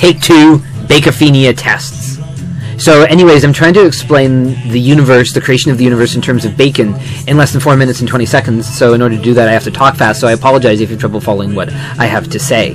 Take 2, Bacophenia tests. So anyways, I'm trying to explain the universe, the creation of the universe in terms of bacon in less than 4 minutes and 20 seconds, so in order to do that I have to talk fast, so I apologize if you have trouble following what I have to say.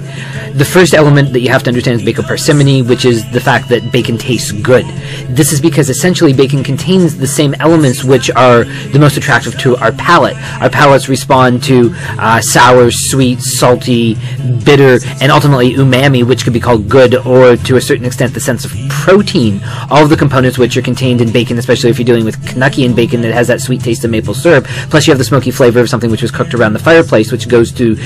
The first element that you have to understand is bacoparsimony, which is the fact that bacon tastes good. This is because essentially bacon contains the same elements which are the most attractive to our palate. Our palates respond to sour, sweet, salty, bitter, and ultimately umami, which could be called good, or to a certain extent the sense of protein. All of the components which are contained in bacon, especially if you're dealing with Canuckian bacon that has that sweet taste of maple syrup, plus you have the smoky flavor of something which was cooked around the fireplace, which goes to,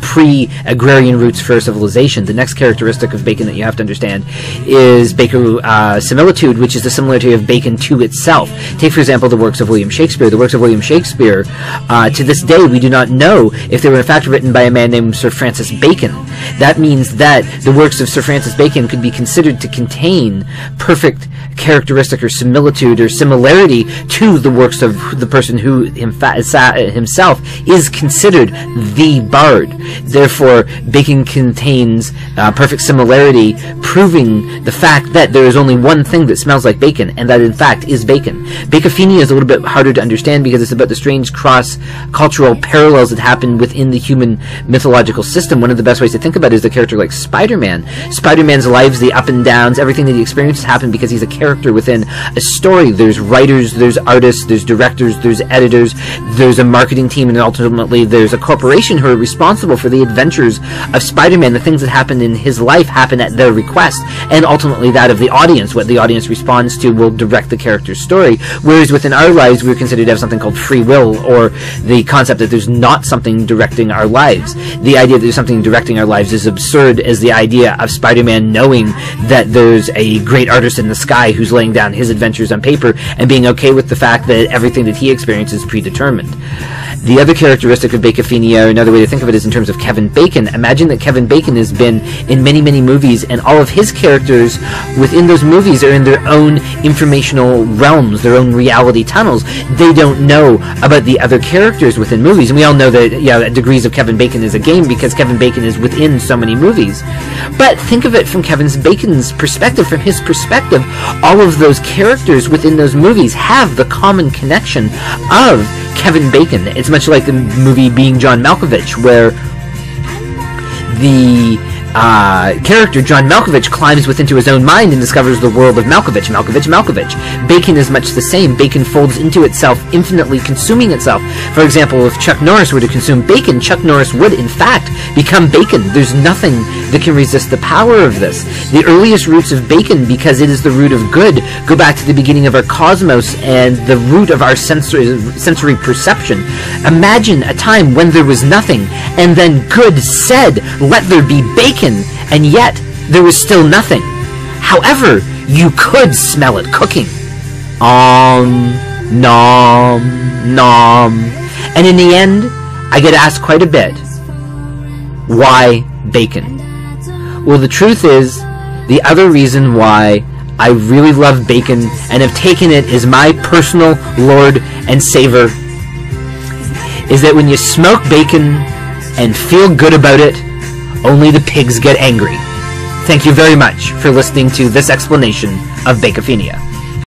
pre-agrarian roots for civilization. The next characteristic of bacon that you have to understand is bacosimilitude, which is the similarity of bacon to itself. Take, for example, the works of William Shakespeare. The works of William Shakespeare, to this day, we do not know if they were in fact written by a man named Sir Francis Bacon. That means that the works of Sir Francis Bacon could be considered to contain perfect characteristic or similitude or similarity to the works of the person who himself is considered the bard. Therefore, bacon contains perfect similarity, proving the fact that there is only one thing that smells like bacon, and that in fact is bacon. Bacophenia is a little bit harder to understand because it's about the strange cross-cultural parallels that happen within the human mythological system. One of the best ways to think about it is a character like Spider-Man. Spider-Man's lives, the up and downs, everything that he experiences happen because he's a character within a story. There's writers, there's artists, there's directors, there's editors, there's a marketing team, and ultimately there's a corporation who are responsible for the adventures of Spider-Man. The things that happen in his life happen at their request, and ultimately that of the audience. What the audience responds to will direct the character's story, whereas within our lives we're considered to have something called free will, or the concept that there's not something directing our lives. The idea that there's something directing our lives is absurd as the idea of Spider-Man knowing that there's a great artist in the sky who's laying down his adventures on paper and being okay with the fact that everything that he experiences is predetermined. The other characteristic of Bacophenia, or another way to think of it, is in terms of Kevin Bacon. Imagine that Kevin Bacon has been in many, many movies, and all of his characters within those movies are in their own informational realms, their own reality tunnels. They don't know about the other characters within movies, and we all know that Degrees of Kevin Bacon is a game because Kevin Bacon is within so many movies. But think of it from Kevin Bacon's perspective. From his perspective, all of those characters within those movies have the common connection of Kevin Bacon. It's much like the movie Being John Malkovich, where the character John Malkovich climbs within his own mind and discovers the world of Malkovich. Bacon is much the same. Bacon folds into itself, infinitely consuming itself. For example, if Chuck Norris were to consume bacon, Chuck Norris would in fact become bacon. There's nothing that can resist the power of this. The earliest roots of bacon, because it is the root of good, go back to the beginning of our cosmos and the root of our sensory perception. Imagine a time when there was nothing, and then good said, "Let there be bacon," and yet there was still nothing. However, you could smell it cooking. Nom, nom. And in the end, I get asked quite a bit, why bacon? Well, the truth is, the other reason why I really love bacon and have taken it as my personal Lord and Savior is that when you smoke bacon and feel good about it, only the pigs get angry. Thank you very much for listening to this explanation of Bacophenia.